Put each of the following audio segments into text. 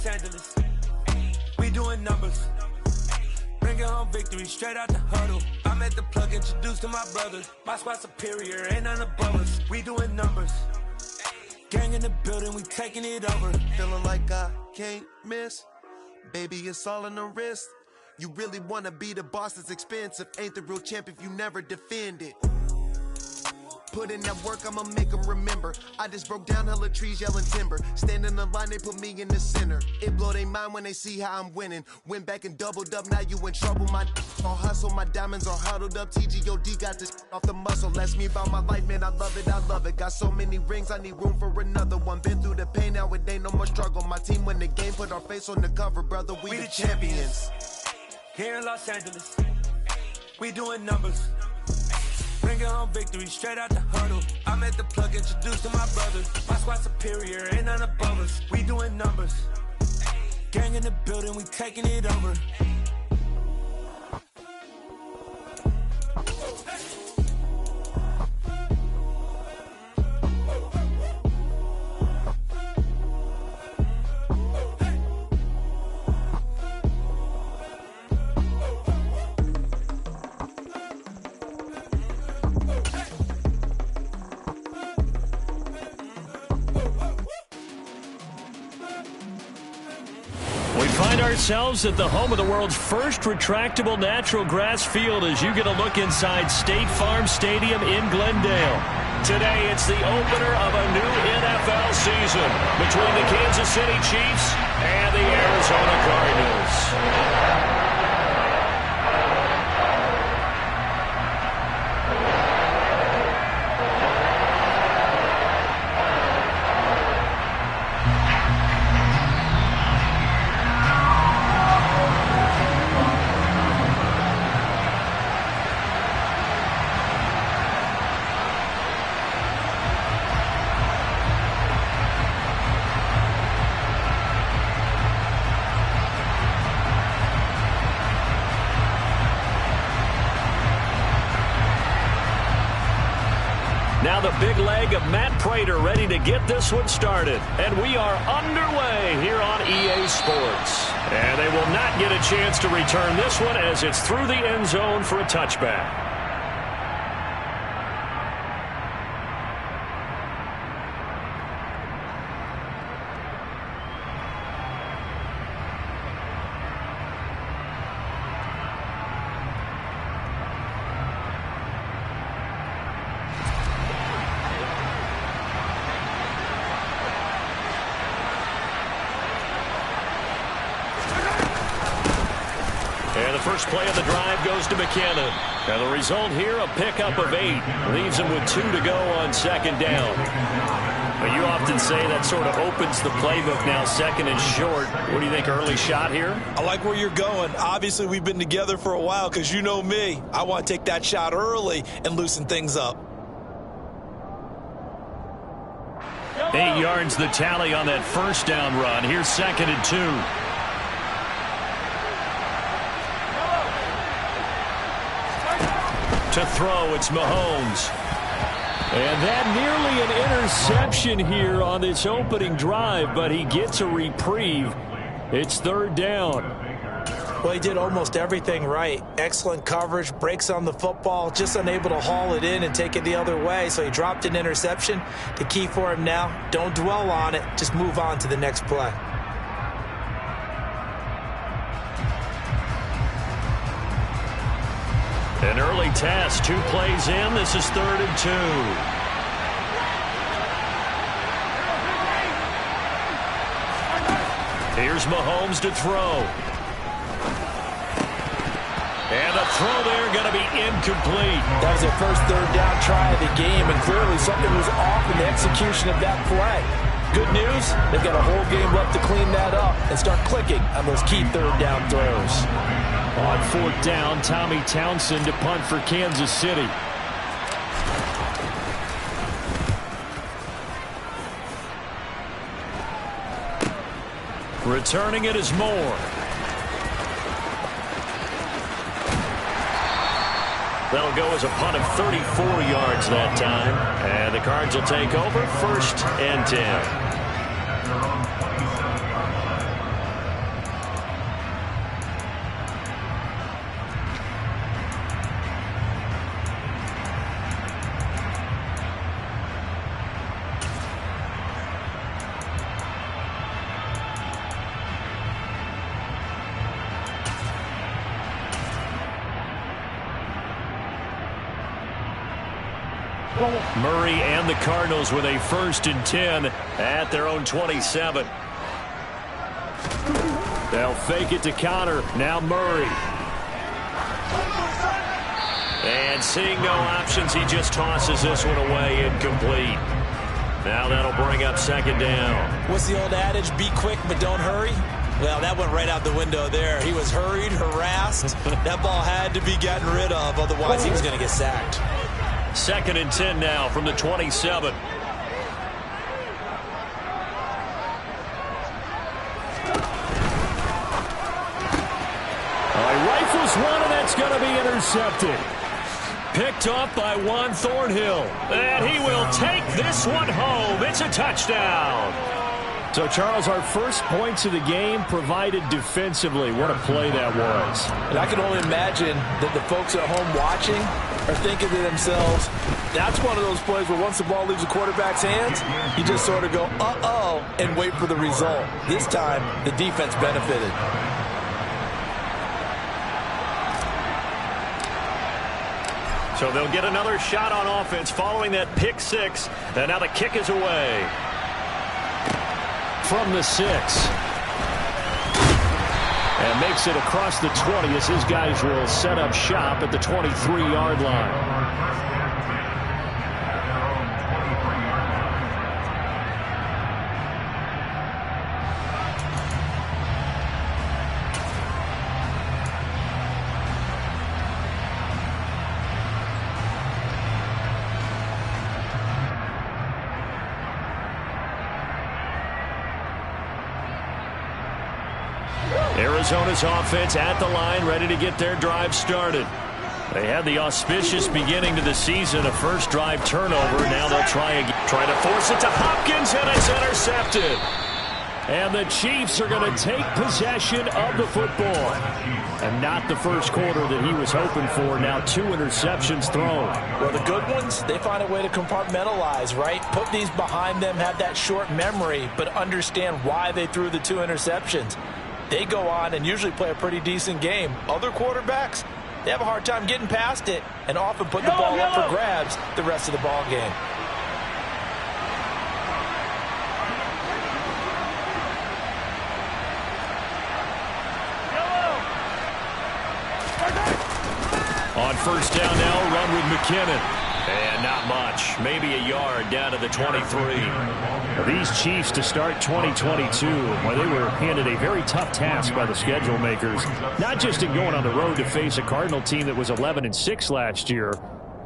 Los Angeles. We doing numbers. Bringing home victory straight out the huddle. I'm at the plug, introduced to my brothers. My squad superior, ain't none above us. We doing numbers. Gang in the building, we taking it over. Feeling like I can't miss. Baby, it's all in the wrist. You really wanna be the boss, it's expensive. Ain't the real champ if you never defend it. Put in that work, I'ma make them remember. I just broke down hella trees, yelling timber. Stand in the line, they put me in the center. It blow their mind when they see how I'm winning. Went back and doubled up, now you in trouble. My all hustle, my diamonds are huddled up. TGOD got this off the muscle. That's me about my life, man, I love it, I love it. Got so many rings, I need room for another one. Been through the pain, now it ain't no more struggle. My team win the game, put our face on the cover, brother. We the champions. Here in Los Angeles, we doing numbers. Bringing home victory straight out the huddle. I'm at the plug, introduced to my brothers. My squad superior, ain't none above us. We doing numbers. Gang in the building, we taking it over. Ourselves at the home of the world's first retractable natural grass field as you get a look inside State Farm Stadium in Glendale. Today it's the opener of a new NFL season between the Kansas City Chiefs and the Arizona Cardinals. Now the big leg of Matt Prater ready to get this one started. And we are underway here on EA Sports. And they will not get a chance to return this one as it's through the end zone for a touchback. First play of the drive goes to McKinnon. And the result here, a pickup of 8. Leaves him with 2 to go on second down. But you often say that sort of opens the playbook now, second and short. What do you think, early shot here? I like where you're going. Obviously, we've been together for a while because you know me. I want to take that shot early and loosen things up. 8 yards the tally on that first down run. Here's second and 2. To throw, it's Mahomes. And that nearly an interception here on this opening drive, but he gets a reprieve. It's third down. Well, he did almost everything right. Excellent coverage, breaks on the football, just unable to haul it in and take it the other way, so he dropped an interception. The key for him now, don't dwell on it, just move on to the next play. An early test, 2 plays in. This is third and 2. Here's Mahomes to throw. And the throw there going to be incomplete. That was their first third down try of the game, and clearly something was off in the execution of that play. Good news, they've got a whole game left to clean that up and start clicking on those key third down throws. On fourth down, Tommy Townsend to punt for Kansas City. Returning it is Moore. That'll go as a punt of 34 yards that time. And the Cards will take over, 1st and 10. Murray and the Cardinals with a 1st and 10 at their own 27. They'll fake it to Connor. Now Murray. And seeing no options, he just tosses this one away, incomplete. Now that'll bring up 2nd down. What's the old adage? Be quick, but don't hurry. Well, that went right out the window there. He was hurried, harassed. That ball had to be gotten rid of, otherwise he was going to get sacked. 2nd and 10 now from the 27. He rifles one, and that's going to be intercepted. Picked off by Juan Thornhill. And he will take this one home. It's a touchdown. So, Charles, our first points of the game provided defensively. What a play that was. And I can only imagine that the folks at home watching are thinking to themselves, that's one of those plays where once the ball leaves the quarterback's hands, you just sort of go, uh-oh, and wait for the result. This time, the defense benefited. So they'll get another shot on offense following that pick 6. And now the kick is away. From the 6. And makes it across the 20 as his guys will set up shop at the 23-yard line. Arizona's offense at the line, ready to get their drive started. They had the auspicious beginning to the season, a first drive turnover. Now they'll try to force it to Hopkins, and it's intercepted. And the Chiefs are going to take possession of the football. And not the first quarter that he was hoping for. Now 2 interceptions thrown. Well, the good ones, they find a way to compartmentalize, right? Put these behind them, have that short memory, but understand why they threw the 2 interceptions. They go on and usually play a pretty decent game. Other quarterbacks, they have a hard time getting past it and often put the ball up for grabs the rest of the ball game. On first down now, run with McKinnon. And not much. Maybe a yard down to the 23. These Chiefs to start 2022, well, they were handed a very tough task by the schedule makers. Not just in going on the road to face a Cardinal team that was 11-6 last year,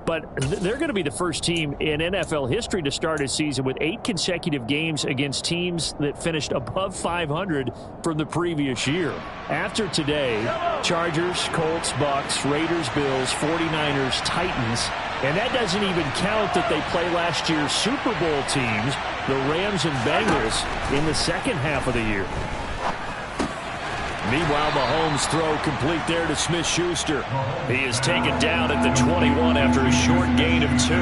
but they're going to be the first team in NFL history to start a season with 8 consecutive games against teams that finished above 500 from the previous year. After today, Chargers, Colts, Bucks, Raiders, Bills, 49ers, Titans, and that doesn't even count that they play last year's Super Bowl teams, the Rams and Bengals, in the second half of the year. Meanwhile, Mahomes' throw complete there to Smith-Schuster. He is taken down at the 21 after a short gain of 2.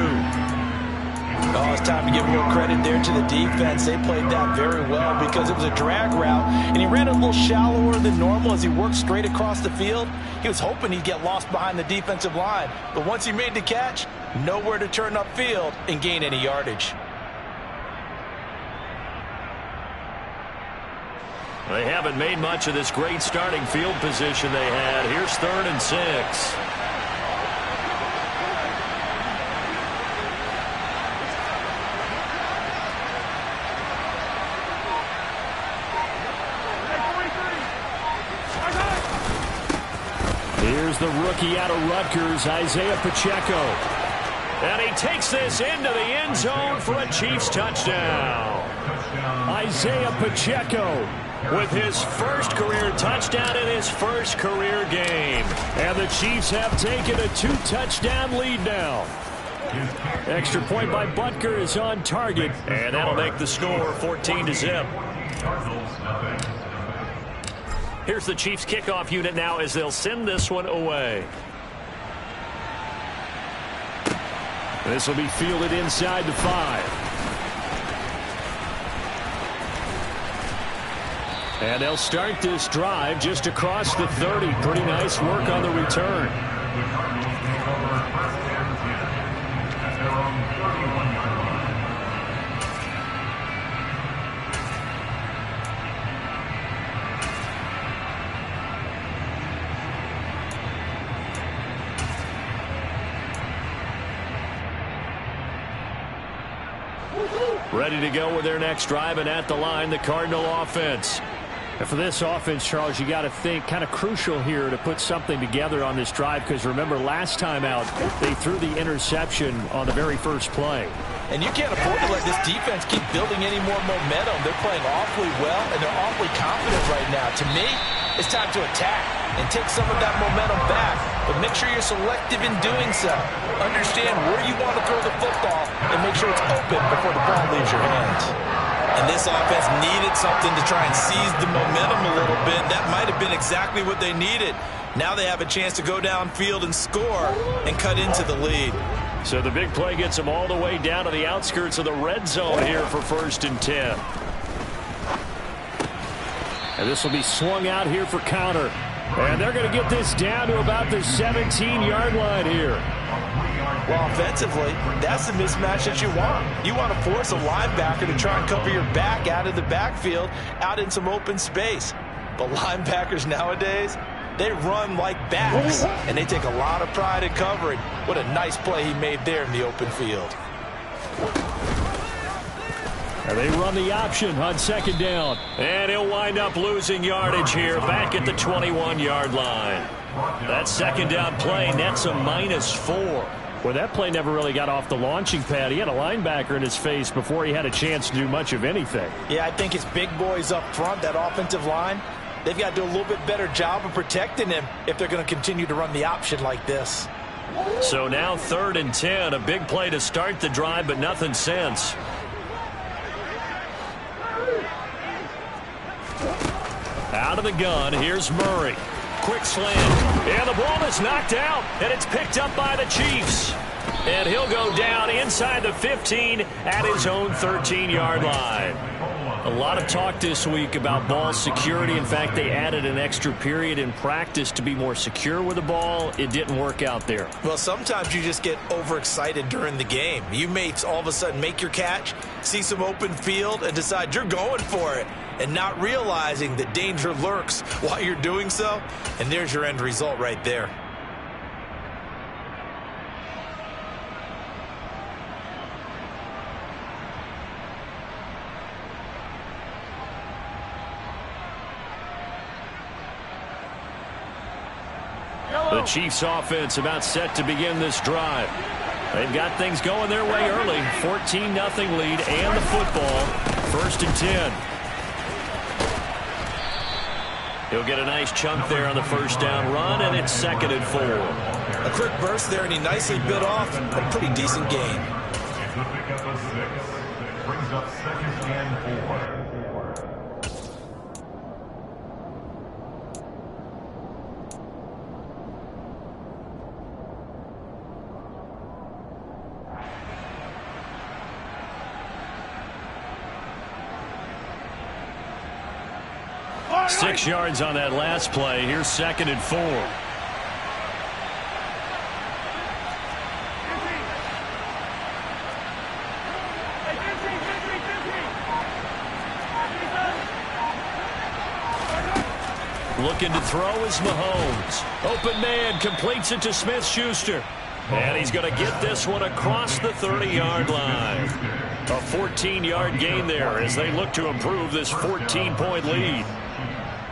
Oh, it's time to give more credit there to the defense. They played that very well because it was a drag route, and he ran a little shallower than normal as he worked straight across the field. He was hoping he'd get lost behind the defensive line, but once he made the catch, nowhere to turn upfield and gain any yardage. They haven't made much of this great starting field position they had. Here's 3rd and 6. Here's the rookie out of Rutgers, Isaiah Pacheco. And he takes this into the end zone for a Chiefs touchdown. Isaiah Pacheco with his first career touchdown in his first career game. And the Chiefs have taken a 2-touchdown lead now. Extra point by Butker is on target, and that'll make the score 14-0. Here's the Chiefs kickoff unit now as they'll send this one away. This will be fielded inside the 5. And they'll start this drive just across the 30. Pretty nice work on the return. ready to go with their next drive, and at the line, the Cardinal offense. And for this offense, Charles, you got to think kind of crucial here to put something together on this drive, because remember last time out they threw the interception on the very first play. And you can't afford to let this defense keep building any more momentum. They're playing awfully well, and they're awfully confident right now. To me, it's time to attack and take some of that momentum back, but make sure you're selective in doing so. Understand where you want to throw the football and make sure it's open before the ball leaves your hands. And this offense needed something to try and seize the momentum a little bit. That might have been exactly what they needed. Now they have a chance to go downfield and score and cut into the lead. So the big play gets them all the way down to the outskirts of the red zone here for 1st and 10. And this will be swung out here for counter. And they're going to get this down to about the 17-yard line here. Well, offensively, that's the mismatch that you want. You want to force a linebacker to try and cover your back out of the backfield, out in some open space. But linebackers nowadays, they run like backs, and they take a lot of pride in covering. What a nice play he made there in the open field. And they run the option on 2nd down. And he'll wind up losing yardage here back at the 21-yard line. That 2nd down play nets a -4. Well, that play never really got off the launching pad. He had a linebacker in his face before he had a chance to do much of anything. Yeah, I think his big boys up front, that offensive line, they've got to do a little bit better job of protecting him if they're going to continue to run the option like this. So now 3rd and 10, a big play to start the drive, but nothing since. Out of the gun, here's Murray. Quick slant, and the ball is knocked out, and it's picked up by the Chiefs. And he'll go down inside the 15 at his own 13-yard line. A lot of talk this week about ball security. In fact, they added an extra period in practice to be more secure with the ball. It didn't work out there. Well, sometimes you just get overexcited during the game. You may all of a sudden make your catch, see some open field, and decide you're going for it, and not realizing that danger lurks while you're doing so. And there's your end result right there. The Chiefs offense about set to begin this drive. They've got things going their way early. 14-0 lead and the football. 1st and 10. He'll get a nice chunk there on the 1st down run, and it's 2nd and 4. A quick burst there, and he nicely bit off a pretty decent gain. Brings up 2nd and 4. Right. 6 yards on that last play. Here's 2nd and 4. Looking to throw is Mahomes. Open man, completes it to Smith-Schuster. And he's going to get this one across the 30-yard line. A 14-yard gain there as they look to improve this 14-point lead.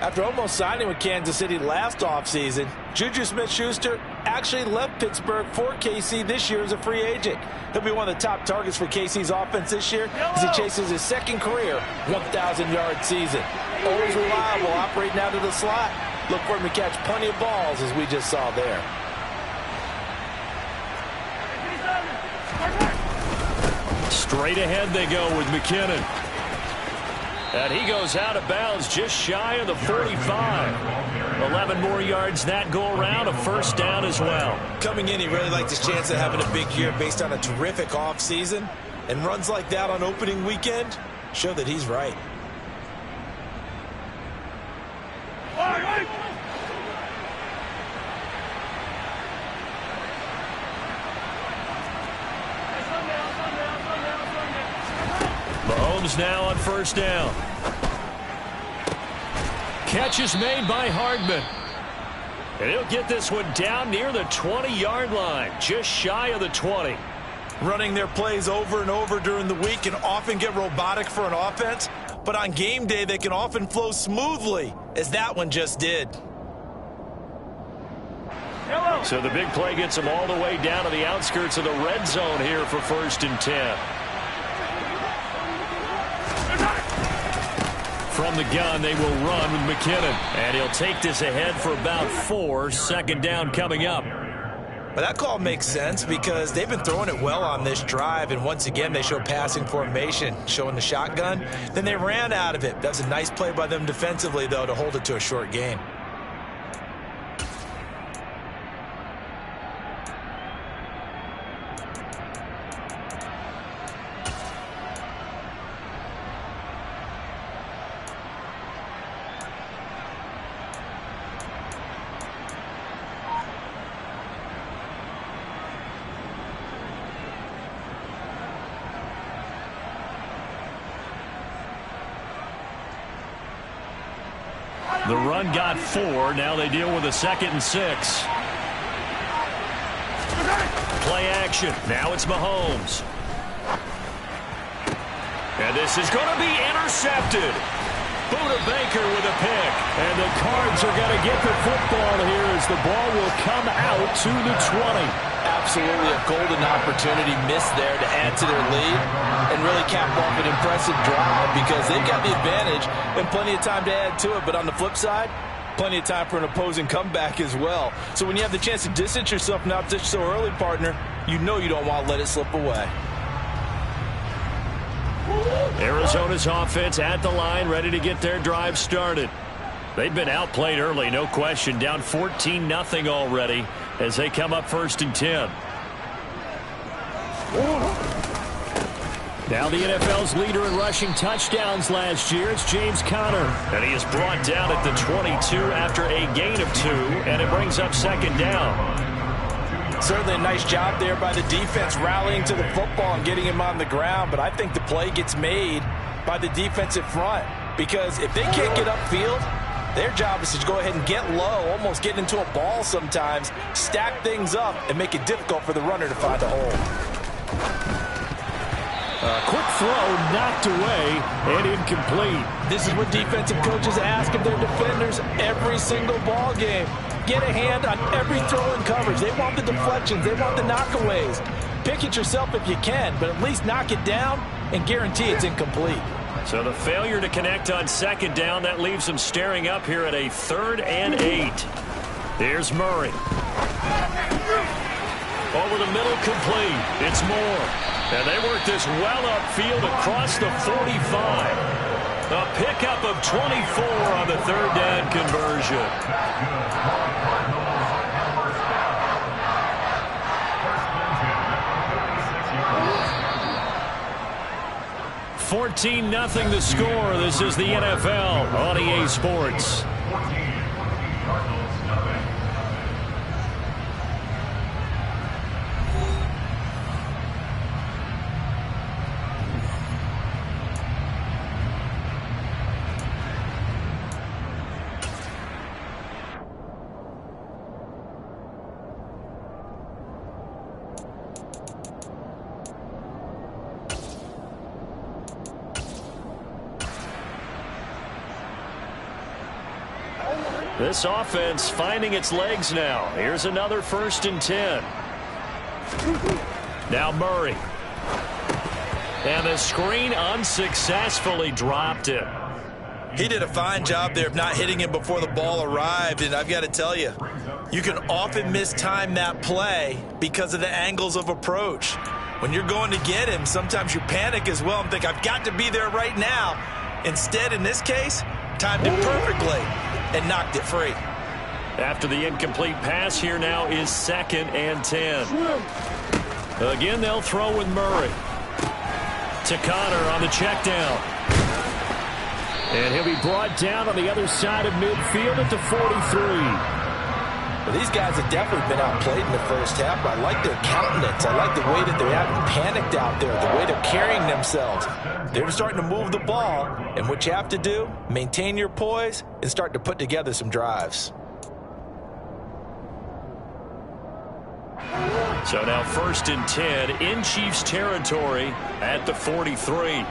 After almost signing with Kansas City last offseason, Juju Smith-Schuster actually left Pittsburgh for KC this year as a free agent. He'll be one of the top targets for KC's offense this year as he chases his second career 1,000-yard season. Always reliable, operating out of the slot. Look for him to catch plenty of balls, as we just saw there. Straight ahead they go with McKinnon. And he goes out of bounds just shy of the 45. 11 more yards that go around, a 1st down as well. Coming in, he really liked his chance of having a big year based on a terrific offseason. And runs like that on opening weekend show that he's right. Mahomes now on 1st down. Catch is made by Hardman. And he'll get this one down near the 20-yard line, just shy of the 20. running their plays over and over during the week can often get robotic for an offense, but on game day they can often flow smoothly, as that one just did. So the big play gets them all the way down to the outskirts of the red zone here for 1st and 10. From the gun, they will run with McKinnon. And he'll take this ahead for about 4. 2nd down coming up. But that call makes sense because they've been throwing it well on this drive, and once again they show passing formation, showing the shotgun. Then they ran out of it. That was a nice play by them defensively, though, to hold it to a short gain. The run got 4. Now they deal with a 2nd and 6. Play action. Now it's Mahomes. And this is going to be intercepted. Buda Baker with a pick. And the Cards are going to get the football here as the ball will come out to the 20. Absolutely a golden opportunity missed there to add to their lead and really cap off an impressive drive because they've got the advantage and plenty of time to add to it. But on the flip side, plenty of time for an opposing comeback as well. So when you have the chance to distance yourself from the opposition so early, partner, you know you don't want to let it slip away. Arizona's offense at the line, ready to get their drive started. They've been outplayed early, no question. Down 14-0 already as they come up 1st and 10. Now the NFL's leader in rushing touchdowns last year, it's James Conner. And he is brought down at the 22 after a gain of 2, and it brings up 2nd down. Certainly a nice job there by the defense rallying to the football and getting him on the ground, but I think the play gets made by the defensive front because if they can't get upfield, their job is to go ahead and get low, almost get into a ball sometimes, stack things up, and make it difficult for the runner to find a hole. Quick throw knocked away and incomplete. This is what defensive coaches ask of their defenders every single ball game. Get a hand on every throw and coverage. They want the deflections. They want the knockaways. Pick it yourself if you can, but at least knock it down and guarantee it's incomplete. So the failure to connect on 2nd down, that leaves them staring up here at a 3rd and 8. Here's Murray. Over the middle, complete. It's Moore. And they work this well upfield across the 45. A pickup of 24 on the 3rd down conversion. 14-0 the score. This is the NFL on EA Sports. This offense finding its legs now. Here's another 1st and 10. Now Murray. And the screen unsuccessfully dropped it. He did a fine job there of not hitting him before the ball arrived, and I've got to tell you, you can often mistime that play because of the angles of approach. When you're going to get him, sometimes you panic as well and think, I've got to be there right now. Instead, in this case, timed it perfectly and knocked it free. After the incomplete pass, here now is 2nd and 10. Again, they'll throw with Murray. To Conner on the check down. And he'll be brought down on the other side of midfield at the 43. Well, these guys have definitely been outplayed in the first half, but I like their countenance. I like the way that they haven't panicked out there, the way they're carrying themselves. They're starting to move the ball, and what you have to do, maintain your poise and start to put together some drives. So now 1st and 10 in Chiefs territory at the 43.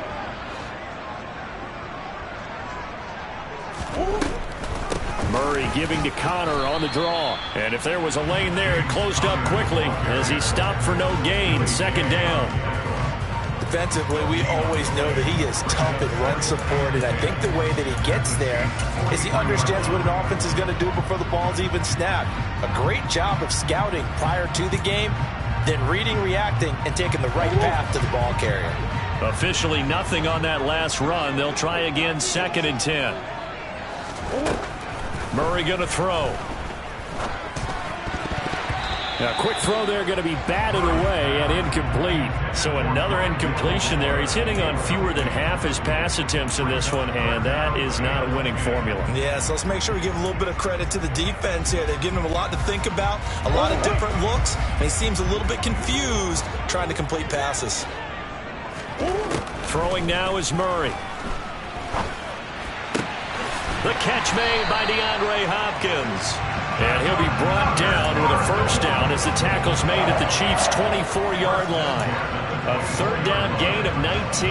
Murray giving to Connor on the draw. And if there was a lane there, it closed up quickly as he stopped for no gain. 2nd down. Defensively, we always know that he is tough in run support, and I think the way that he gets there is he understands what an offense is going to do before the ball's even snapped. A great job of scouting prior to the game, then reading, reacting, and taking the right path to the ball carrier. Officially nothing on that last run. They'll try again 2nd and 10. Murray going to throw. A quick throw there going to be batted away and incomplete. So another incompletion there. He's hitting on fewer than half his pass attempts in this one, and that is not a winning formula. Yeah, so let's make sure we give a little bit of credit to the defense here. They've given him a lot to think about, a lot of different looks, and he seems a little bit confused trying to complete passes. Throwing now is Murray. The catch made by DeAndre Hopkins. And he'll be brought down with a 1st down as the tackle's made at the Chiefs' 24-yard line. A 3rd down gain of 19.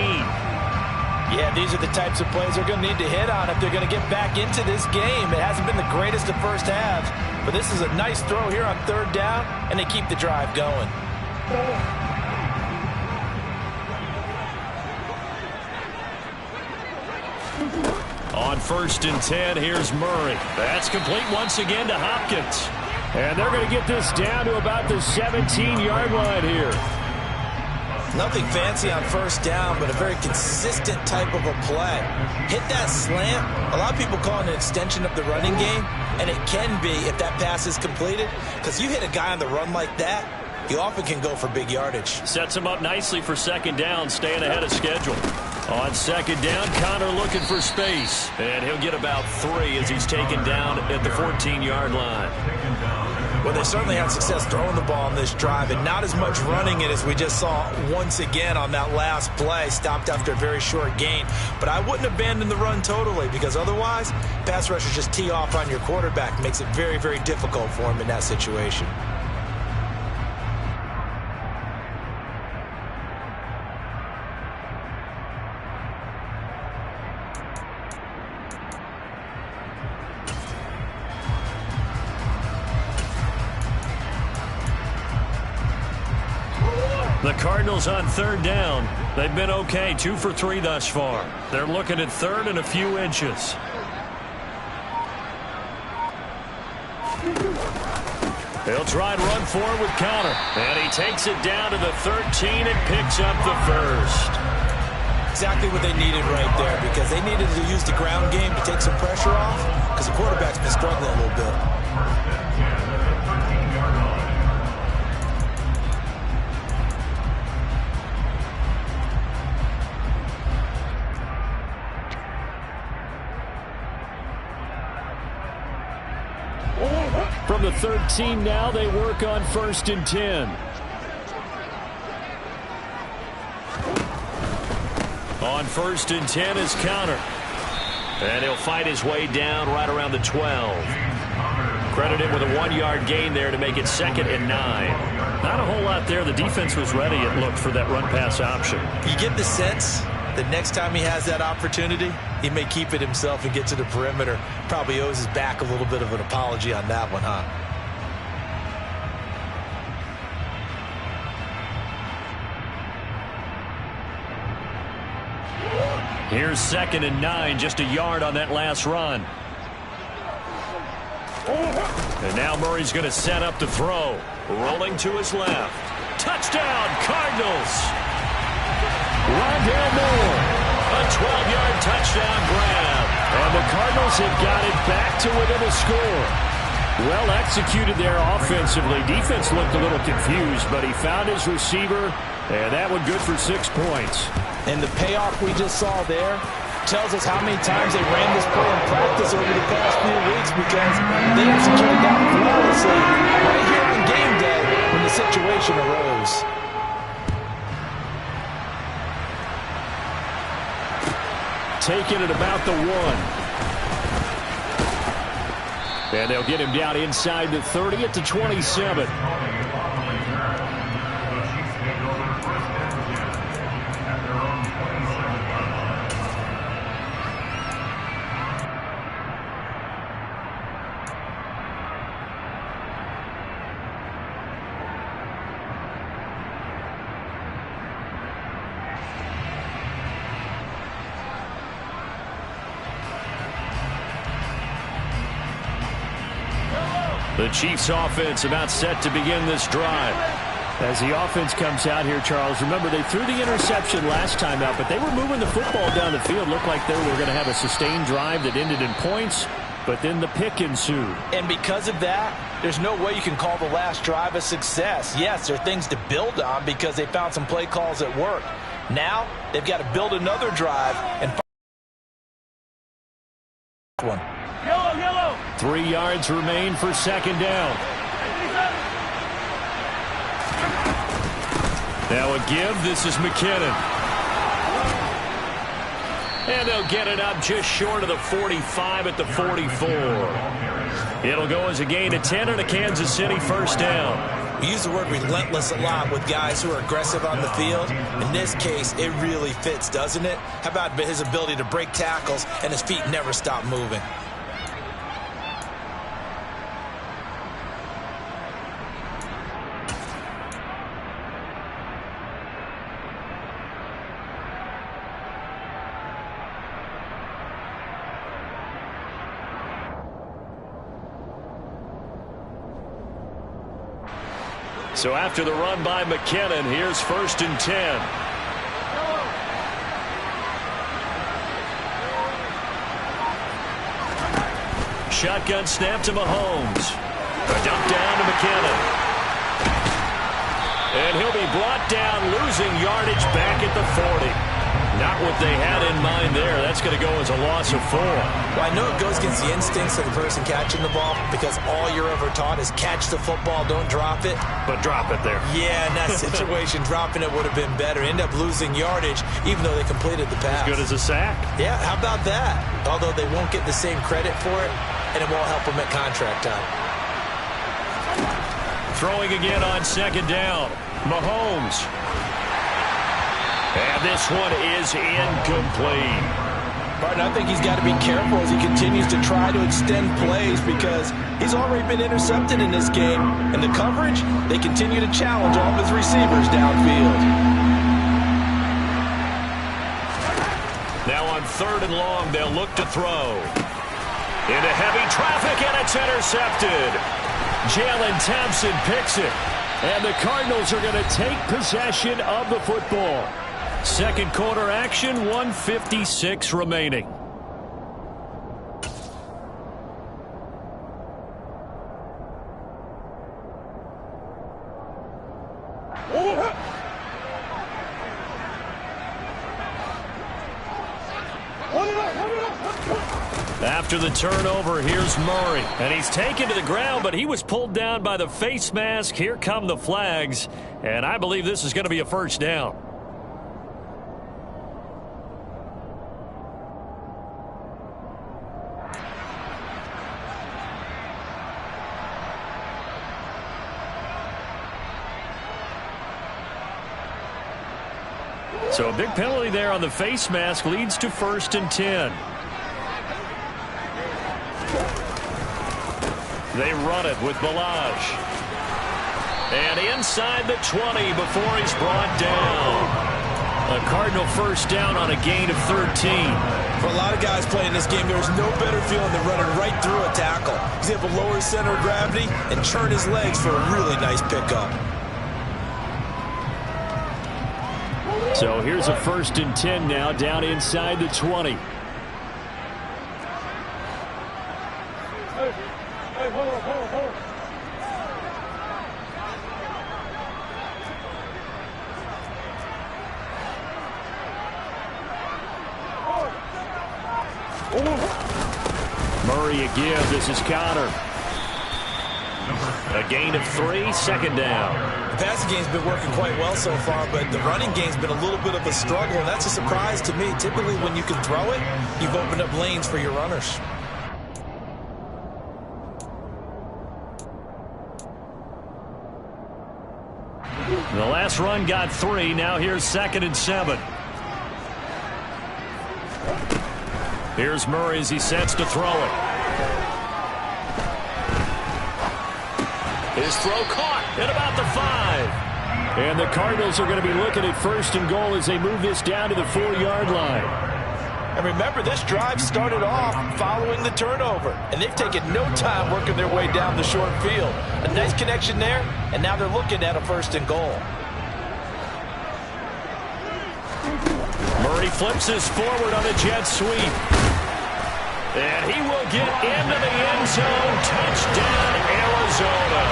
Yeah, these are the types of plays they're going to need to hit on if they're going to get back into this game. It hasn't been the greatest of first halves, but this is a nice throw here on 3rd down, and they keep the drive going. On 1st and 10, here's Murray. That's complete once again to Hopkins. And they're going to get this down to about the 17-yard line here. Nothing fancy on 1st down, but a very consistent type of a play. Hit that slant. A lot of people call it an extension of the running game, and it can be if that pass is completed, because you hit a guy on the run like that, you often can go for big yardage. Sets him up nicely for 2nd down, staying ahead of schedule. On 2nd down, Connor looking for space. And he'll get about 3 as he's taken down at the 14-yard line. Well, they certainly had success throwing the ball on this drive, and not as much running it as we just saw once again on that last play. Stopped after a very short gain. But I wouldn't abandon the run totally, because otherwise, pass rushers just tee off on your quarterback. Makes it very, very difficult for him in that situation. The Cardinals on 3rd down. They've been okay, 2 for 3 thus far. They're looking at 3rd and a few inches. He'll try and run forward with Connor. And he takes it down to the 13 and picks up the 1st. Exactly what they needed right there, because they needed to use the ground game to take some pressure off, because the quarterback's been struggling a little bit. From the 13 now, they work on 1st and 10. On 1st and 10 is Connor. And he'll fight his way down right around the 12. Credit him with a 1-yard gain there to make it 2nd and 9. Not a whole lot there. The defense was ready, it looked, for that run-pass option. You get the sense that next time he has that opportunity, he may keep it himself and get to the perimeter. Probably owes his back a little bit of an apology on that one, huh? Here's 2nd and 9, just a yard on that last run. And now Murray's going to set up to throw. Rolling to his left. Touchdown, Cardinals! Rondale Moore, a 12-yard touchdown grab. And the Cardinals have got it back to within a score. Well executed there offensively. Defense looked a little confused, but he found his receiver, and that one good for 6 points. And the payoff we just saw there tells us how many times they ran this play in practice over the past few weeks, because they executed that flawlessly right here on game day when the situation arose. Taking it about the 1. And they'll get him down inside the 30 at the 27. The Chiefs offense about set to begin this drive. As the offense comes out here, Charles, remember they threw the interception last time out, but they were moving the football down the field. Looked like they were going to have a sustained drive that ended in points, but then the pick ensued. And because of that, there's no way you can call the last drive a success. Yes, there are things to build on because they found some play calls that work. Now, they've got to build another drive and one. 3 yards remain for second down. Now a give. This is McKinnon. And they'll get it up just short of the 45 at the 44. It'll go as a gain of 10 and a Kansas City first down. We use the word relentless a lot with guys who are aggressive on the field. In this case, it really fits, doesn't it? How about his ability to break tackles and his feet never stop moving? So after the run by McKinnon, here's 1st and 10. Shotgun snap to Mahomes. A dump down to McKinnon. And he'll be brought down, losing yardage back at the 40. Not what they had in mind there. That's going to go as a loss of 4. Well, I know it goes against the instincts of the person catching the ball because all you're ever taught is catch the football, don't drop it. But drop it there. Yeah, in that situation, dropping it would have been better. End up losing yardage even though they completed the pass. As good as a sack. Yeah, how about that? Although they won't get the same credit for it, and it won't help them at contract time. Throwing again on second down. Mahomes. And this one is incomplete. Martin, I think he's got to be careful as he continues to try to extend plays because he's already been intercepted in this game. And the coverage, they continue to challenge all of his receivers downfield. Now on 3rd and long, they'll look to throw. Into heavy traffic, and it's intercepted. Jalen Thompson picks it. And the Cardinals are going to take possession of the football. Second quarter action, 1:56 remaining. After the turnover, here's Murray. And he's taken to the ground, but he was pulled down by the face mask. Here come the flags. And I believe this is going to be a first down. So a big penalty there on the face mask leads to 1st and 10. They run it with Balaj. And inside the 20 before he's brought down. A Cardinal first down on a gain of 13. For a lot of guys playing this game, there's no better feeling than running right through a tackle. He's able to lower his center of gravity and turn his legs for a really nice pickup. So here's a 1st and 10 now down inside the 20. Murray again. This is Connor. A gain of 3, second down. The passing game's been working quite well so far, but the running game's been a little bit of a struggle, and that's a surprise to me. Typically, when you can throw it, you've opened up lanes for your runners. The last run got 3. Now here's 2nd and 7. Here's Murray as he sets to throw it. His throw caught at about the 5. And the Cardinals are going to be looking at 1st and goal as they move this down to the 4-yard line. And remember, this drive started off following the turnover, and they've taken no time working their way down the short field. A nice connection there, and now they're looking at a 1st and goal. Murray flips this forward on a jet sweep. And he will get into the end zone. Touchdown, Arizona.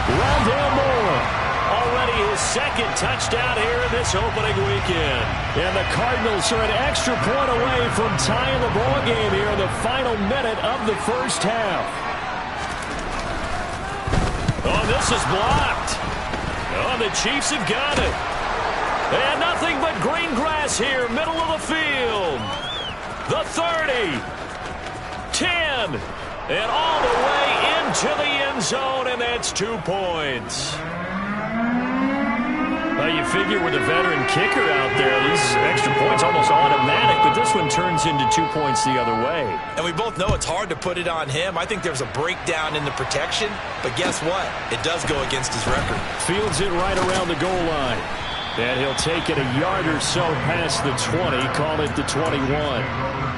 Rondale Moore, already his 2nd touchdown here in this opening weekend. And the Cardinals are an extra point away from tying the ball game here in the final minute of the first half. Oh, this is blocked. Oh, the Chiefs have got it. And nothing but green grass here, middle of the field. The 30, 10, and all the way into the end zone, and that's 2 points. Well, you figure with a veteran kicker out there, these extra points almost automatic, but this one turns into 2 points the other way. And we both know it's hard to put it on him. I think there's a breakdown in the protection, but guess what? It does go against his record. Fields it right around the goal line. And he'll take it a yard or so past the 20, call it the 21.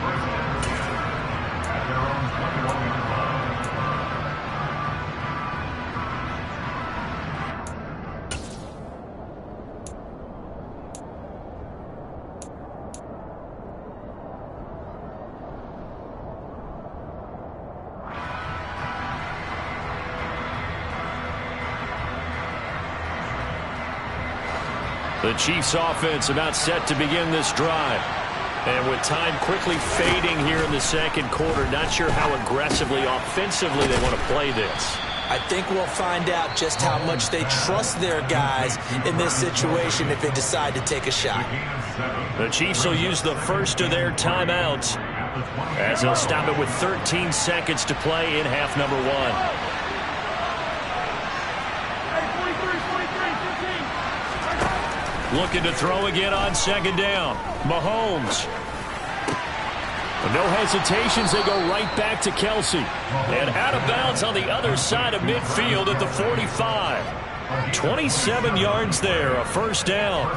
The Chiefs offense about set to begin this drive. And with time quickly fading here in the second quarter, not sure how aggressively, offensively they want to play this. I think we'll find out just how much they trust their guys in this situation if they decide to take a shot. The Chiefs will use the first of their timeouts as they'll stop it with 13 seconds to play in half number 1. Looking to throw again on 2nd down. Mahomes. No hesitations, they go right back to Kelsey. And out of bounds on the other side of midfield at the 45. 27 yards there, a 1st down.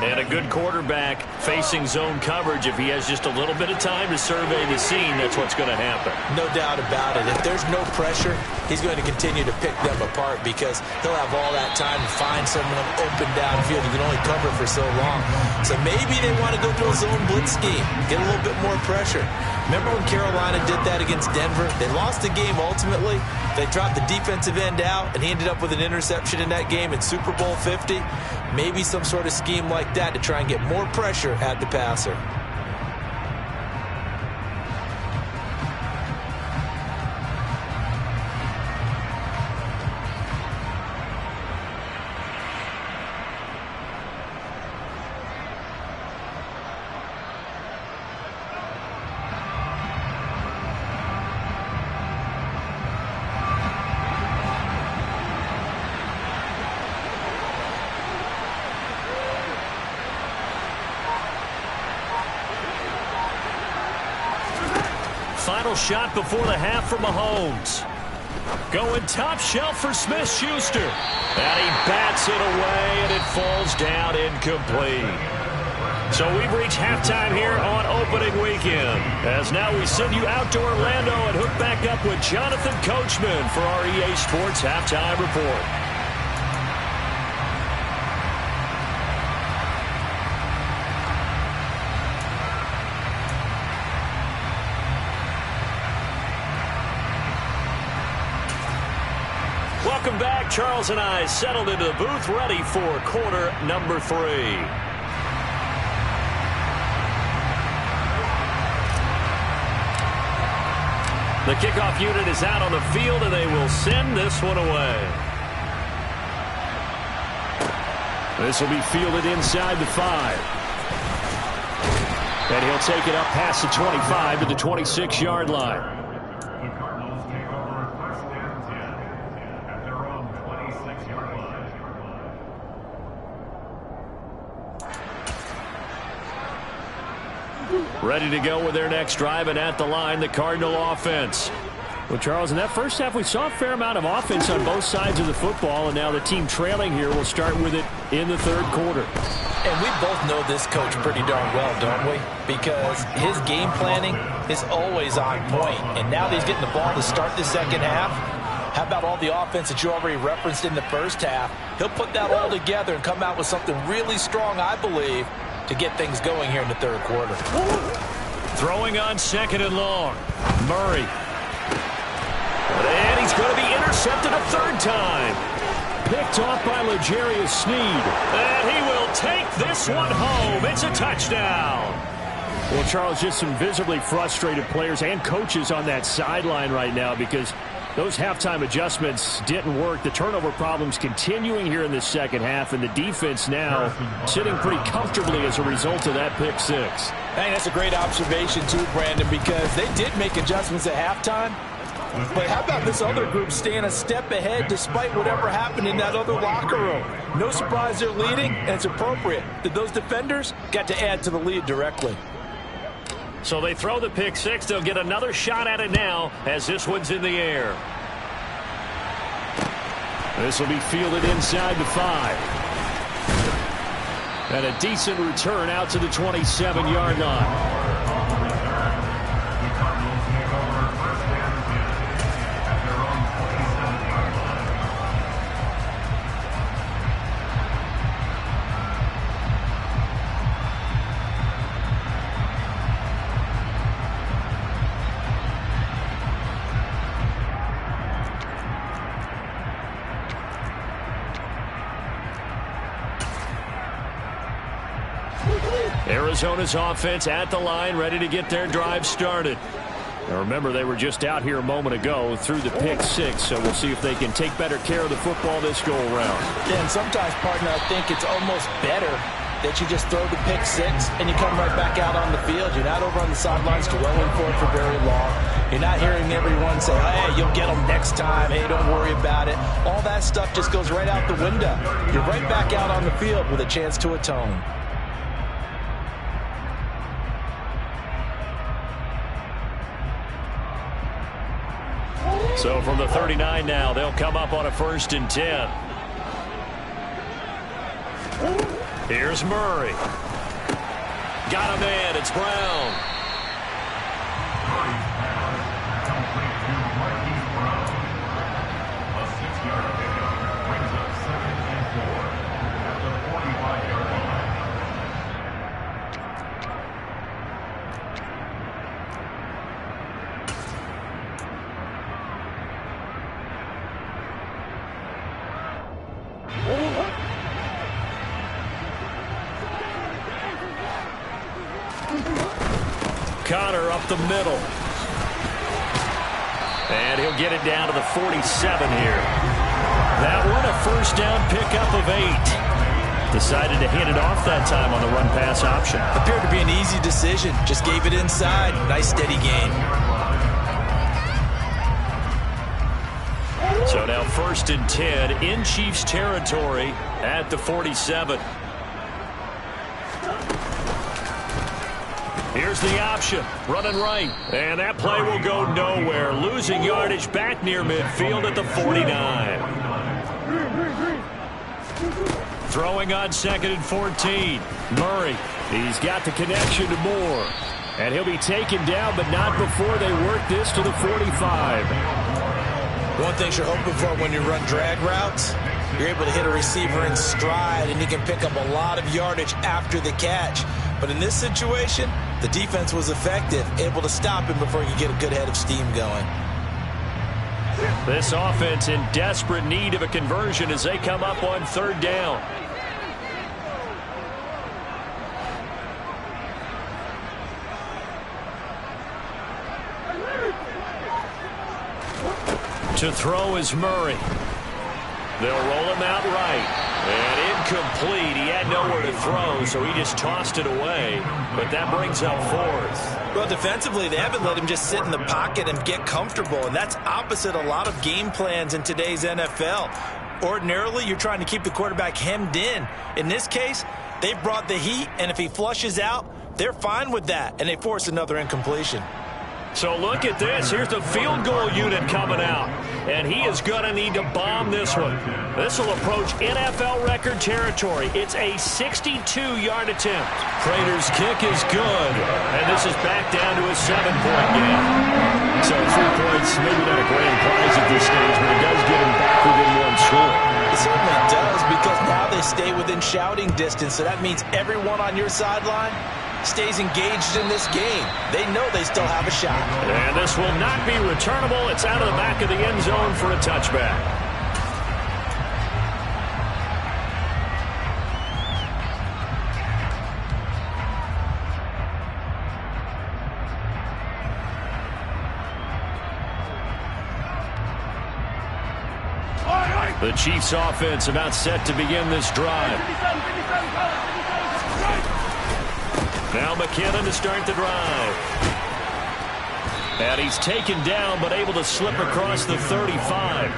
And a good quarterback facing zone coverage. If he has just a little bit of time to survey the scene, that's what's going to happen. No doubt about it. If there's no pressure, he's going to continue to pick them apart because he'll have all that time to find someone open downfield who can only cover for so long. So maybe they want to go to a zone blitz scheme, get a little bit more pressure. Remember when Carolina did that against Denver? They lost the game ultimately. They dropped the defensive end out, and he ended up with an interception in that game in Super Bowl 50. Maybe some sort of scheme like that to try and get more pressure at the passer. Final shot before the half for Mahomes. Going top shelf for Smith-Schuster. And he bats it away, and it falls down incomplete. So we've reached halftime here on opening weekend. As now we send you out to Orlando and hook back up with Jonathan Coachman for our EA Sports Halftime Report. Welcome back. Charles and I settled into the booth, ready for quarter number 3. The kickoff unit is out on the field, and they will send this one away. This will be fielded inside the 5. And he'll take it up past the 25 to the 26-yard line. ready to go with their next drive, and at the line, the Cardinal offense. Well, Charles, in that first half, we saw a fair amount of offense on both sides of the football, and now the team trailing here will start with it in the third quarter. And we both know this coach pretty darn well, don't we? Because his game planning is always on point. And now that he's getting the ball to start the second half, how about all the offense that you already referenced in the first half? He'll put that all together and come out with something really strong, I believe, to get things going here in the third quarter. Throwing on second and long. Murray. And he's going to be intercepted a third time. Picked off by L'Jarius Sneed. And he will take this one home. It's a touchdown. Well, Charles, just some visibly frustrated players and coaches on that sideline right now because those halftime adjustments didn't work. The turnover problems continuing here in the second half, and the defense now sitting pretty comfortably as a result of that pick six. Hey, that's a great observation too, Brandon, because they did make adjustments at halftime. But how about this other group staying a step ahead despite whatever happened in that other locker room? No surprise they're leading, and it's appropriate that those defenders got to add to the lead directly. So they throw the pick six. They'll get another shot at it now as this one's in the air. This will be fielded inside the 5. And a decent return out to the 27-yard line. Arizona's offense at the line, ready to get their drive started. Now remember, they were just out here a moment ago through the pick six, so we'll see if they can take better care of the football this go-around. Yeah, and sometimes, partner, I think it's almost better that you just throw the pick six and you come right back out on the field. You're not over on the sidelines dwelling for it for very long. You're not hearing everyone say, hey, you'll get them next time. Hey, don't worry about it. All that stuff just goes right out the window. You're right back out on the field with a chance to atone. So from the 39 now, they'll come up on a 1st and 10. Here's Murray. Got a man. It's Brown. A 6-yard pickup brings up 2nd and 4 at the 45-yard line. Connor up the middle. And he'll get it down to the 47 here. That one a 1st down pickup of 8. Decided to hand it off that time on the run-pass option. Appeared to be an easy decision. Just gave it inside. Nice steady gain. So now 1st and 10 in Chiefs territory at the 47. Here's the option, running right, and that play will go nowhere. Losing yardage back near midfield at the 49. Throwing on 2nd and 14. Murray, he's got the connection to Moore. And he'll be taken down, but not before they work this to the 45. One thing you're hoping for when you run drag routes, you're able to hit a receiver in stride, and you can pick up a lot of yardage after the catch. But in this situation, the defense was effective, able to stop him before he could get a good head of steam going. This offense in desperate need of a conversion as they come up on 3rd down. To throw is Murray. They'll roll him out right. And incomplete. He had nowhere to throw, so he just tossed it away. But that brings up 4th. Well, defensively, they haven't let him just sit in the pocket and get comfortable, and that's opposite a lot of game plans in today's NFL. Ordinarily, you're trying to keep the quarterback hemmed in. In this case, they brought the heat, and if he flushes out, they're fine with that, and they force another incompletion. So look at this. Here's the field goal unit coming out. And he is going to need to bomb this one. This will approach NFL record territory. It's a 62-yard attempt. Prater's kick is good. And this is back down to a 7-point game. So 3 points, maybe not a grand prize at this stage, but it does get him back within 1 score. It certainly does, because now they stay within shouting distance. So that means everyone on your sideline stays engaged in this game. They know they still have a shot. And this will not be returnable. It's out of the back of the end zone for a touchback. The Chiefs offense about set to begin this drive. Now McKinnon to start the drive. And he's taken down, but able to slip across the 35.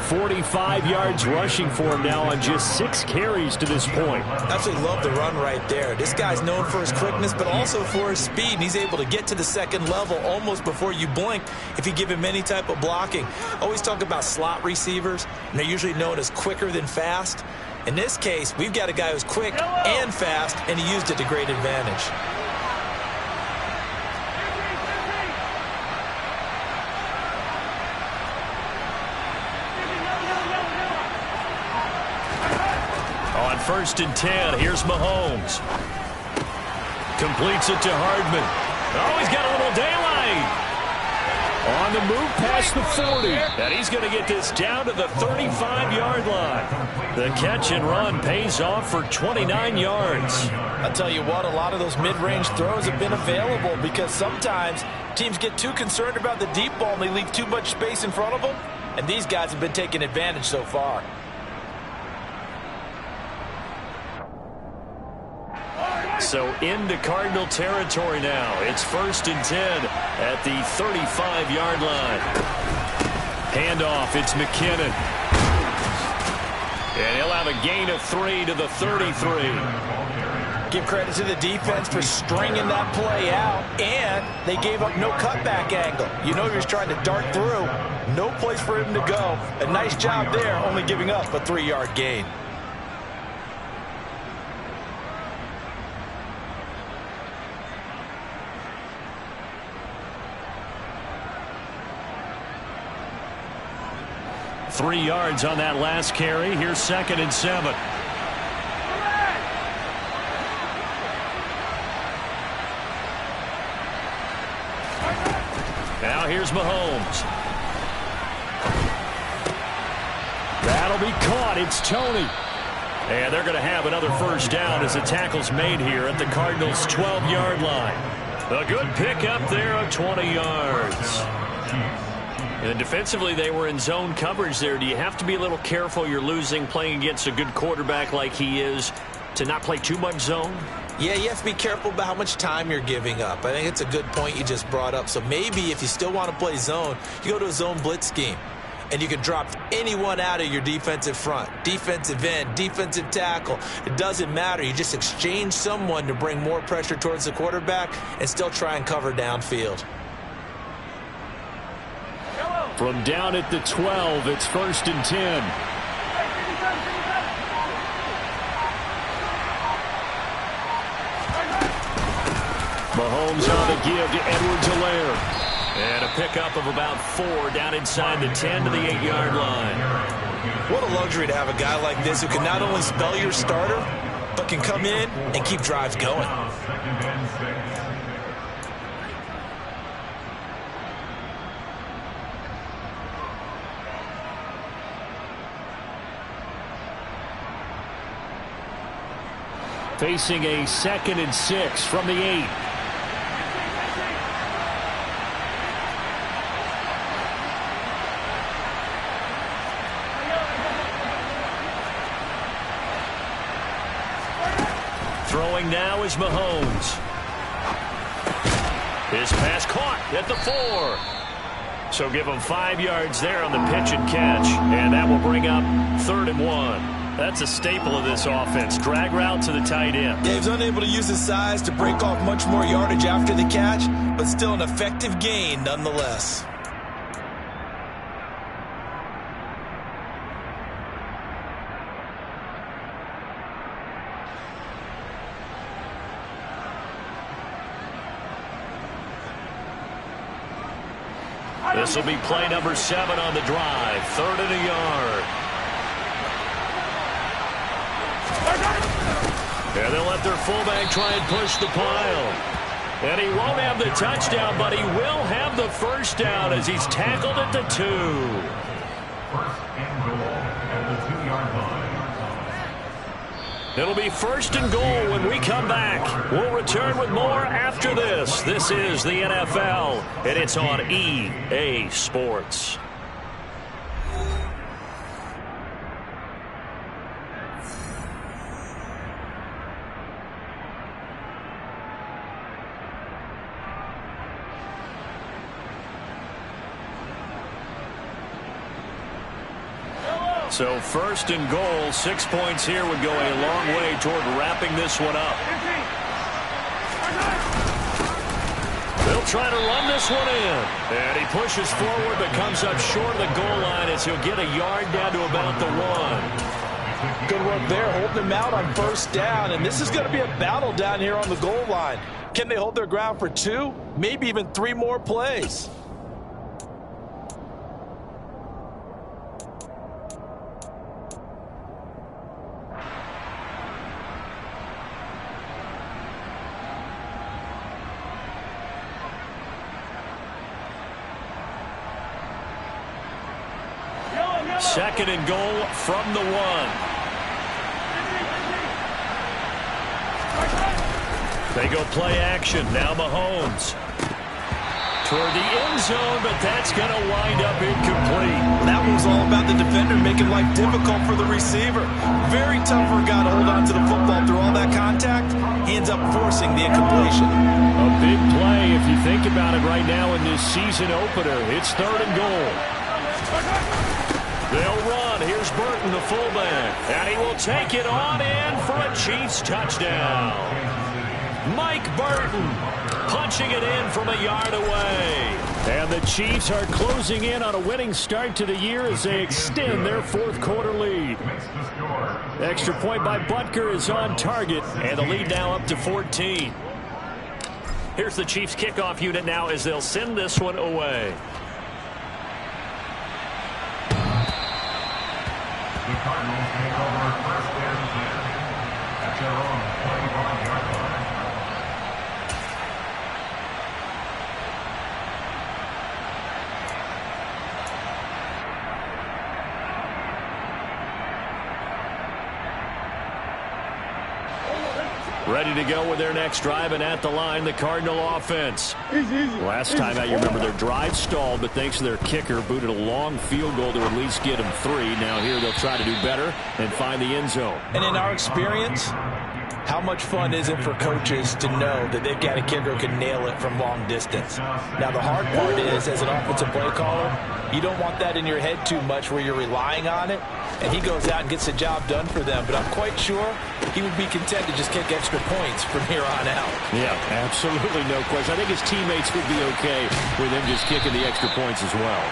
45 yards rushing for him now on just 6 carries to this point. Absolutely love the run right there. This guy's known for his quickness, but also for his speed. And he's able to get to the second level almost before you blink if you give him any type of blocking. Always talk about slot receivers, and they're usually known as quicker than fast. In this case, we've got a guy who's quick and fast, and he used it to great advantage. On 1st and 10, here's Mahomes. Completes it to Hardman. Oh, he's got a little daylight. On the move past the 40. And he's going to get this down to the 35-yard line. The catch and run pays off for 29 yards. I'll tell you what, a lot of those mid-range throws have been available because sometimes teams get too concerned about the deep ball and they leave too much space in front of them. And these guys have been taking advantage so far. So into Cardinal territory now. It's 1st and 10 at the 35-yard line. Handoff, it's McKinnon. And he'll have a gain of 3 to the 33. Give credit to the defense for stringing that play out, and they gave up no cutback angle. You know he was trying to dart through. No place for him to go. A nice job there, only giving up a 3-yard gain. Three yards on that last carry. Here's 2nd and 7. Now here's Mahomes. That'll be caught. It's Tony. And they're going to have another first down as the tackle's made here at the Cardinals' 12-yard line. A good pickup there of 20 yards. And defensively, they were in zone coverage there. Do you have to be a little careful? You're losing, playing against a good quarterback like he is, to not play too much zone? Yeah, you have to be careful about how much time you're giving up. I think it's a good point you just brought up. So maybe if you still want to play zone, you go to a zone blitz scheme. And you can drop anyone out of your defensive front. Defensive end, defensive tackle. It doesn't matter. You just exchange someone to bring more pressure towards the quarterback and still try and cover downfield. From down at the 12, it's 1st and 10. Mahomes on the give to Edwards-Helaire. And a pickup of about 4 down inside the 10 to the 8-yard line. What a luxury to have a guy like this who can not only spell your starter, but can come in and keep drives going. Facing a 2nd and 6 from the 8. Throwing now is Mahomes. His pass caught at the 4. So give him 5 yards there on the pitch and catch. And that will bring up 3rd and 1. That's a staple of this offense. Drag route to the tight end. Yeah, he was unable to use his size to break off much more yardage after the catch, but still an effective gain nonetheless. This will be play number 7 on the drive. 3rd and a yard. And they'll let their fullback try and push the pile. And he won't have the touchdown, but he will have the first down as he's tackled at the 2. First and goal at the 2-yard line. It'll be 1st and goal when we come back. We'll return with more after this. This is the NFL, and it's on EA Sports. So 1st and goal, 6 points here would go a long way toward wrapping this one up. They'll try to run this one in. And he pushes forward but comes up short of the goal line as he'll get a yard down to about the 1. Good work there, holding him out on 1st down. And this is going to be a battle down here on the goal line. Can they hold their ground for 2, maybe even 3 more plays? Second and goal from the 1. They go play action. Now Mahomes. Toward the end zone, but that's going to wind up incomplete. That was all about the defender making life difficult for the receiver. Very tough for a guy to hold on to the football through all that contact. He ends up forcing the incompletion. A big play if you think about it right now in this season opener. It's 3rd and goal. They'll run. Here's Burton, the fullback. And he will take it on in for a Chiefs touchdown. Mike Burton punching it in from a yard away. And the Chiefs are closing in on a winning start to the year as they extend their 4th quarter lead. Extra point by Butker is on target. And the lead now up to 14. Here's the Chiefs kickoff unit now as they'll send this one away. The Cardinals take over 1st and 10 at their own 21-yard line. Ready to go with their next drive, and at the line, the Cardinal offense. Last time out, you remember their drive stalled, but thanks to their kicker, booted a long field goal to at least get them 3. Now here they'll try to do better and find the end zone. And in our experience, how much fun is it for coaches to know that they've got a kicker who can nail it from long distance? Now, the hard part is, as an offensive play caller, you don't want that in your head too much where you're relying on it, and he goes out and gets the job done for them. But I'm quite sure he would be content to just kick extra points from here on out. Yeah, absolutely no question. I think his teammates would be okay with him just kicking the extra points as well.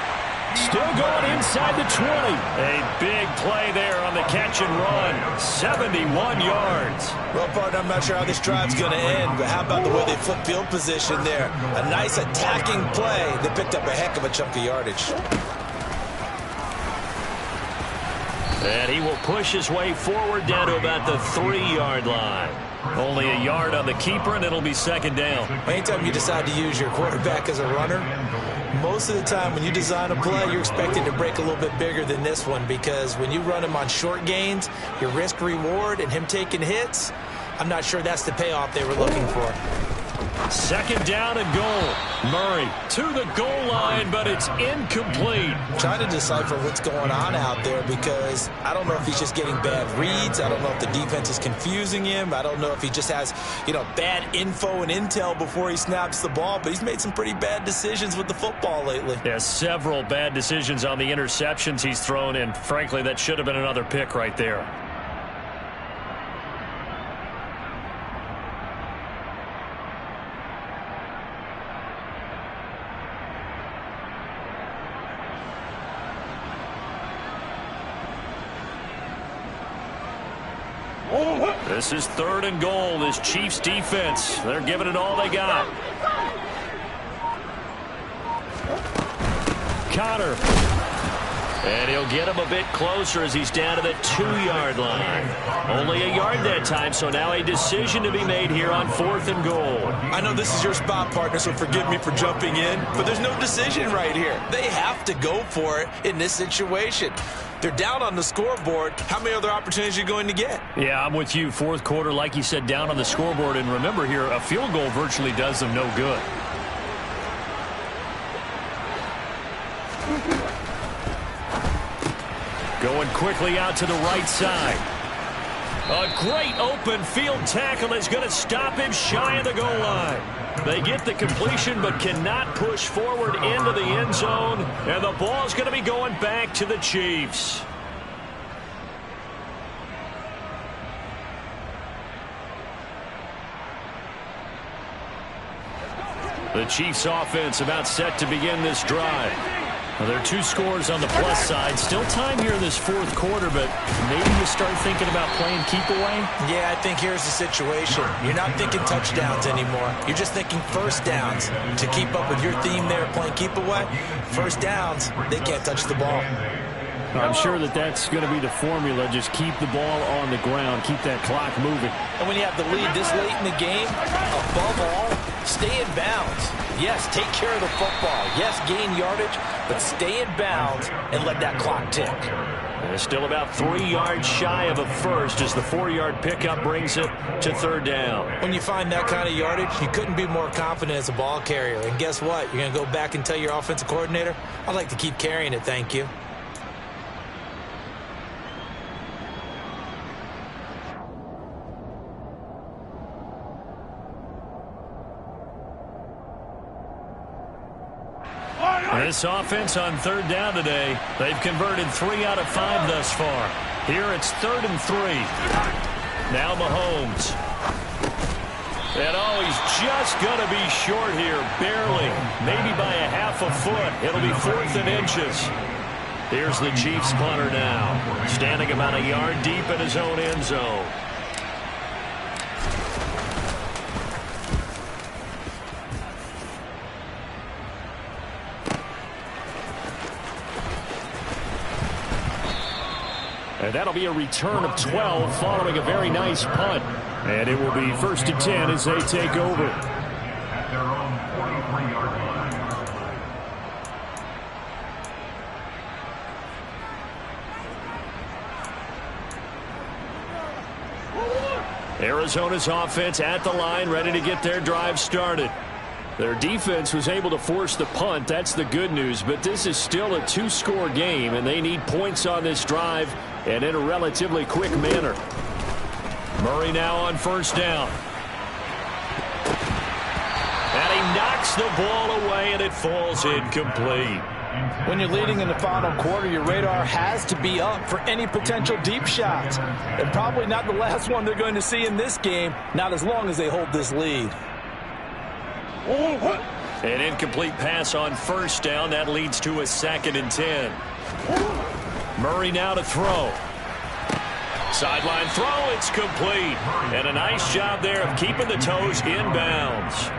Still going inside the 20. A big play there on the catch and run. 71 yards. Well, partner, I'm not sure how this drive's going to end, but how about the way they flip field position there? A nice attacking play. They picked up a heck of a chunk of yardage. And he will push his way forward down to about the 3-yard line. Only a yard on the keeper, and it'll be 2nd down. Anytime you decide to use your quarterback as a runner, most of the time when you design a play, you're expecting to break a little bit bigger than this one, because when you run him on short gains, your risk-reward and him taking hits, I'm not sure that's the payoff they were looking for. 2nd down and goal. Murray to the goal line, but it's incomplete. Trying to decipher what's going on out there, because I don't know if he's just getting bad reads. I don't know if the defense is confusing him. I don't know if he just has, bad info and intel before he snaps the ball, but he's made some pretty bad decisions with the football lately. Yeah, several bad decisions on the interceptions he's thrown, and frankly, that should have been another pick right there. This is 3rd and goal. This Chiefs defense, they're giving it all they got. Conner. And he'll get him a bit closer as he's down to the 2-yard line. Only a yard that time, so now a decision to be made here on 4th and goal. I know this is your spot, partner, so forgive me for jumping in, but there's no decision right here. They have to go for it in this situation. They're down on the scoreboard. How many other opportunities are you going to get? Yeah, I'm with you. 4th quarter, like you said, down on the scoreboard. And remember here, a field goal virtually does them no good. Going quickly out to the right side. A great open field tackle is going to stop him shy of the goal line. They get the completion but cannot push forward into the end zone. And the ball's going to be going back to the Chiefs. The Chiefs offense about set to begin this drive. Well, there are 2 scores on the plus side. Still time here in this 4th quarter, but maybe you start thinking about playing keep away? Yeah, I think here's the situation. You're not thinking touchdowns anymore. You're just thinking first downs. To keep up with your theme there, playing keep away, first downs, they can't touch the ball. I'm sure that's going to be the formula. Just keep the ball on the ground. Keep that clock moving. And when you have the lead this late in the game, above all, stay in bounds. Yes, take care of the football. Yes, gain yardage, but stay in bounds and let that clock tick. They're still about 3 yards shy of a first as the 4-yard pickup brings it to 3rd down. When you find that kind of yardage, you couldn't be more confident as a ball carrier. And guess what? You're going to go back and tell your offensive coordinator, I'd like to keep carrying it, thank you. This offense on 3rd down today, they've converted 3 out of 5 thus far. Here it's 3rd and 3. Now Mahomes. And he's just going to be short here, barely. Maybe by a half a foot. It'll be 4th and inches. Here's the Chiefs punter now, standing about a yard deep in his own end zone. And that'll be a return of 12 following a very nice punt. And it will be 1st and 10 as they take over. At their own 43-yard line. Arizona's offense at the line, ready to get their drive started. Their defense was able to force the punt. That's the good news. But this is still a 2-score game, and they need points on this drive and in a relatively quick manner. Murray now on 1st down. And he knocks the ball away, and it falls incomplete. When you're leading in the final quarter, your radar has to be up for any potential deep shots. And probably not the last one they're going to see in this game, not as long as they hold this lead. An incomplete pass on 1st down. That leads to a 2nd and 10. Murray now to throw. Sideline throw, it's complete. And a nice job there of keeping the toes in bounds.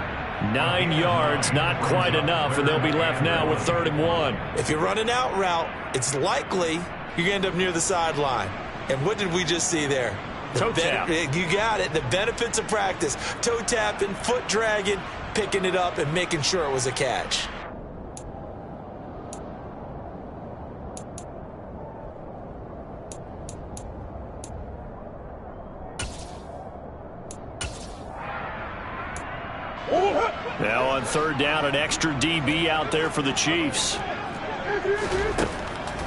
9 yards, not quite enough, and they'll be left now with 3rd and 1. If you run an out route, it's likely you're going to end up near the sideline. And what did we just see there? Toe tap. You got it. The benefits of practice. Toe tapping, foot dragging, picking it up, and making sure it was a catch. Now on 3rd down, an extra DB out there for the Chiefs.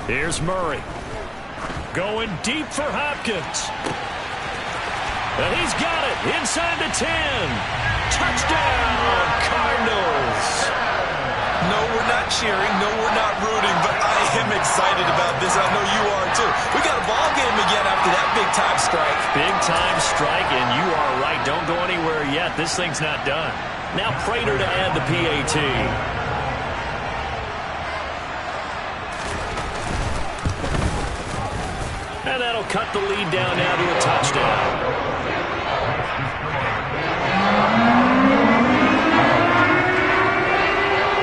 Here's Murray. Going deep for Hopkins. And he's got it inside the 10. Touchdown, Cardinals. No, we're not cheering. No, we're not rooting. But I am excited about this. I know you are, too. We got a ball game again after that big-time strike. Big-time strike, and you are right. Don't go anywhere yet. This thing's not done. Now Prater to add the PAT. And that'll cut the lead down now to a touchdown.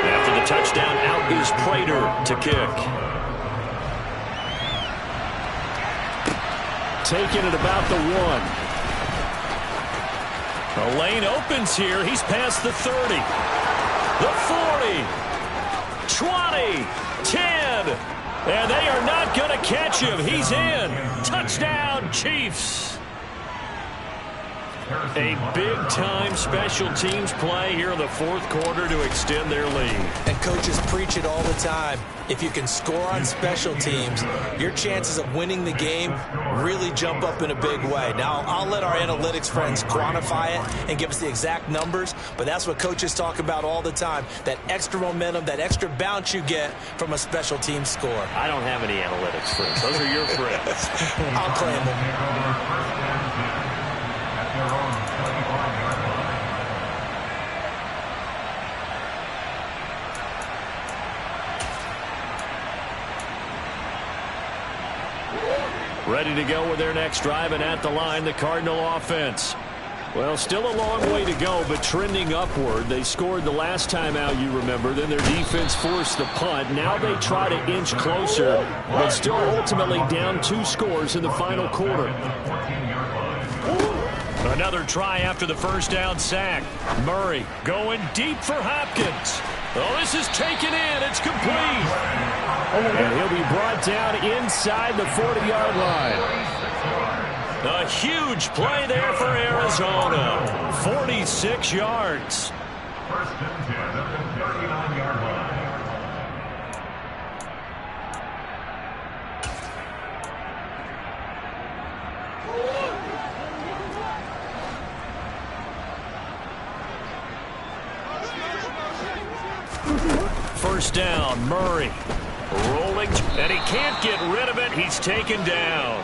After the touchdown, out is Prater to kick. Taking it about the 1. The lane opens here. He's past the 30. The 40. 20. 10. And they are not going to catch him. He's in. Touchdown, Chiefs. A big-time special teams play here in the fourth quarter to extend their lead. And coaches preach it all the time. If you can score on special teams, your chances of winning the game really jump up in a big way. Now, I'll let our analytics friends quantify it and give us the exact numbers, but that's what coaches talk about all the time, that extra momentum, that extra bounce you get from a special team score. I don't have any analytics friends. Those are your friends. I'll claim them. Ready to go with their next drive, and at the line, the Cardinal offense. Well, still a long way to go, but trending upward. They scored the last time out, you remember. Then their defense forced the punt. Now they try to inch closer, but still ultimately down 2 scores in the final quarter. Another try after the first down sack. Murray going deep for Hopkins. Oh, this is taken in. It's complete. And he'll be brought down inside the 40-yard line. A huge play there for Arizona. 46 yards. First and 10 at the 39-yard line. First down, Murray. Rolling, and he can't get rid of it. He's taken down.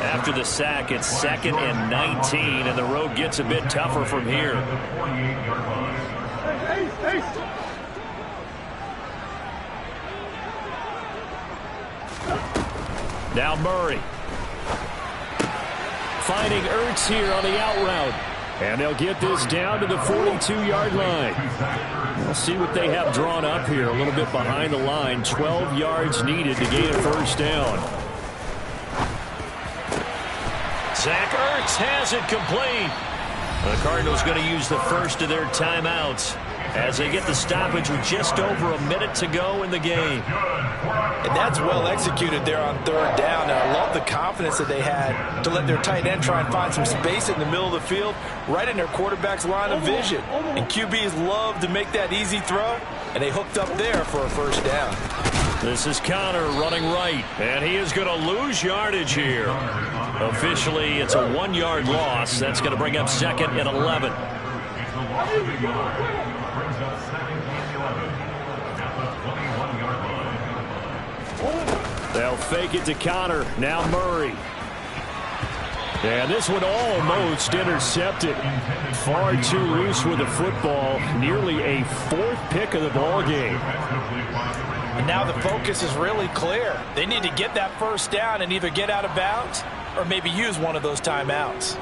After the sack, it's 2nd and 19, and the road gets a bit tougher from here. Now Murray. Finding Ertz here on the out route. And they'll get this down to the 42-yard line. We'll see what they have drawn up here. A little bit behind the line. 12 yards needed to gain a first down. Zach Ertz has it complete. The Cardinals going to use the first of their timeouts as they get the stoppage with just over a minute to go in the game. And that's well executed there on 3rd down. And I love the confidence that they had to let their tight end try and find some space in the middle of the field, right in their quarterback's line of vision. And QBs love to make that easy throw, and they hooked up there for a first down. This is Connor running right, and he is going to lose yardage here. Officially, it's a 1-yard loss. That's going to bring up 2nd and 11. They'll fake it to Connor. Now Murray. And this one almost intercepted. Far too loose with the football. Nearly a 4th pick of the ball game. And now the focus is really clear. They need to get that first down and either get out of bounds or maybe use one of those timeouts.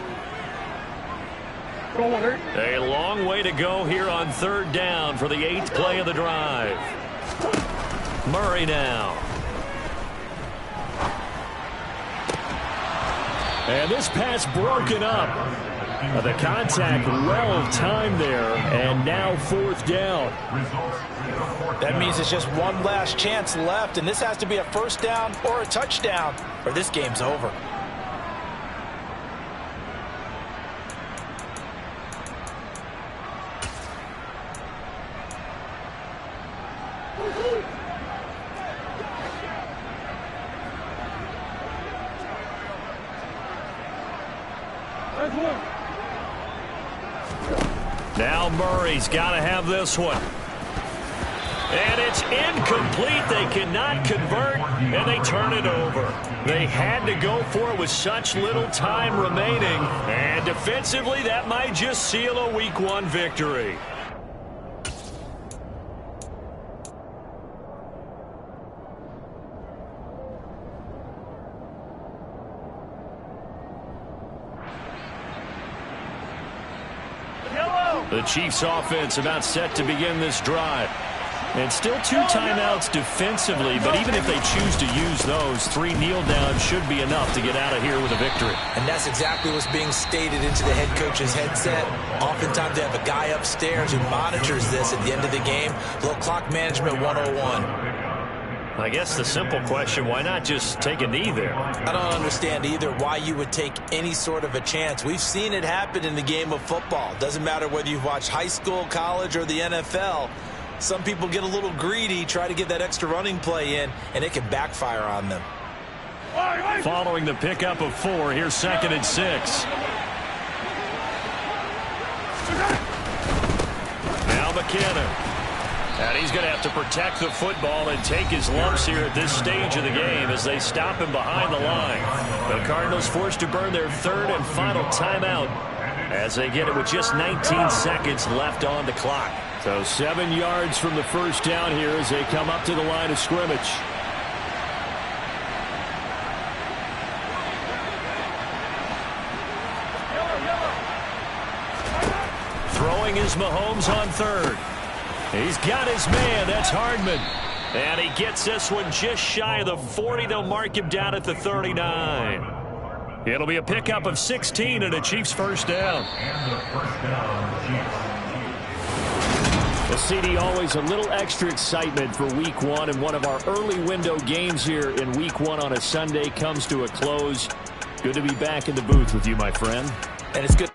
A long way to go here on 3rd down for the 8th play of the drive. Murray now. And this pass broken up. The contact well timed there, and now 4th down. That means it's just one last chance left, and this has to be a first down or a touchdown, or this game's over. Now Murray's got to have this one. And it's incomplete. They cannot convert, and they turn it over. They had to go for it with such little time remaining. And defensively, that might just seal a Week 1 victory. The Chiefs offense about set to begin this drive. And still 2 timeouts defensively, but even if they choose to use those, 3 kneel downs should be enough to get out of here with a victory. And that's exactly what's being stated into the head coach's headset. Oftentimes they have a guy upstairs who monitors this at the end of the game. Little clock management 101. I guess the simple question, why not just take a knee there? I don't understand either why you would take any sort of a chance. We've seen it happen in the game of football. Doesn't matter whether you've watched high school, college, or the NFL. Some people get a little greedy, try to get that extra running play in, and it can backfire on them. Following the pickup of 4, here's 2nd and 6. Now McKinnon. And he's going to have to protect the football and take his lumps here at this stage of the game as they stop him behind the line. The Cardinals forced to burn their 3rd and final timeout as they get it with just 19 seconds left on the clock. So 7 yards from the first down here as they come up to the line of scrimmage. Throwing is Mahomes on 3rd. He's got his man. That's Hardman. And he gets this one just shy of the 40. They'll mark him down at the 39. It'll be a pickup of 16 and a Chiefs first down. And the first down, Chiefs. Well, CD, always a little extra excitement for Week 1, and one of our early window games here in Week 1 on a Sunday comes to a close. Good to be back in the booth with you, my friend. And it's good.